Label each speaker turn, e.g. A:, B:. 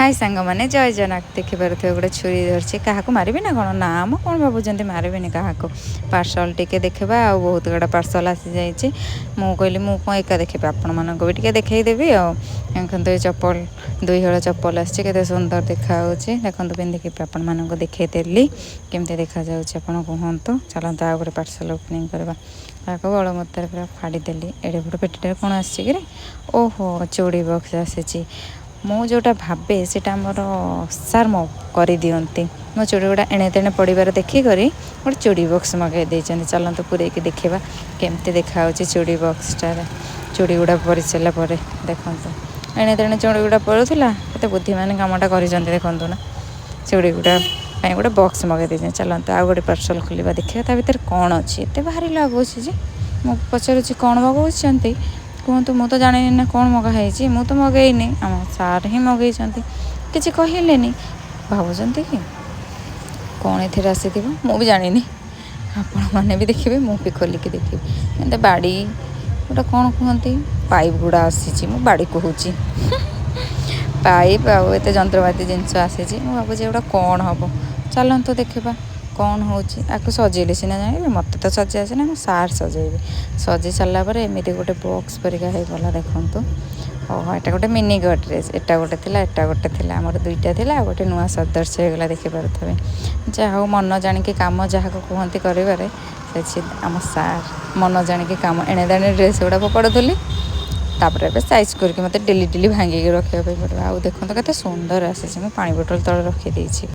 A: हाय सांग मैंने जय जगन्नाथ देखिपे गोटे छुरी धरछि क्या मारे ना कौन ना मो कौन भावुं मारे क्या पार्सल टी देखा आ बहुत गुड़ा पार्सल आसी जाइए मु कहली मु कौन एका देखिए आपण मानक भी टे देखईदेवी आखु ये चप्पल 2 हल चप्पल आसी सुंदर देखा देखो पिंधिकी आपण मानक देखईदेली केमती देखा जाऊँ कहतु चलता आ गए पार्सल ओपनिंग करवा बड़मतार पूरा फाड़ीदेली एड़े बड़ पेटे कौन आसी ओहो चूड़ी बक्स आसी मु जोटा भावे से मोर सार मो कर दिखती मो चूड़ी गुड़ा एणे तेणे पड़ार देखिक गोटे चूड़ी बक्स मगई चलते पूरे देखा केमती देखा चूड़ी बक्सटार चूड़ी गुड़ा पड़ सारापर देखु एणे तेणे चूड़ी गुड़ा पड़ूला के बुद्धिमान कमटा कर देखु ना चूड़ी गुड़ा गोटे बक्स मगई चलते आ गए पार्सल खोल देखा भर कौन अच्छी एत भारी लगुच मुझे पचारूँ कौन मगाऊँ कहतु मु तो जानी ना कौन मगाई मु तो मगैनी आम सार ही मगई किसी कहले भावुं कि कौन एथेर आसी मु भी जानी आपण मैंने भी देखिए मु भी खोलिकी देखी एमती बाड़ी गोटे कौन कहती पाइप गुड़ा आसी बाड़ी कहूँ पाइप आते जंत्रपाति जिनस आसी भावुँ गोटा कौन हम चलतु देखा कौन होची आपको सजेले सीना जाने मत तो सजे आसे ना सार सजेबे सजे सारापर एमती गोटे बॉक्स परिका होगा देखु ओह एटा गोटे मिनी गडरेज एटा गोटे थिला एटा गोटे थिला आमर दुईटा थिला गोटे नुआ सदस्य होगा देखिपे जहाँ मन जाणिकी कम जहाँ को कहती कर आम सार मन जाणिकी कम एणे देणे ड्रेस गुड़ा फोपाड़ुली तापर साइज करके मत डेली डेली भांगिकी रखापी पड़ो आ देखो तो सुंदर आसी पा बोतल तले रखी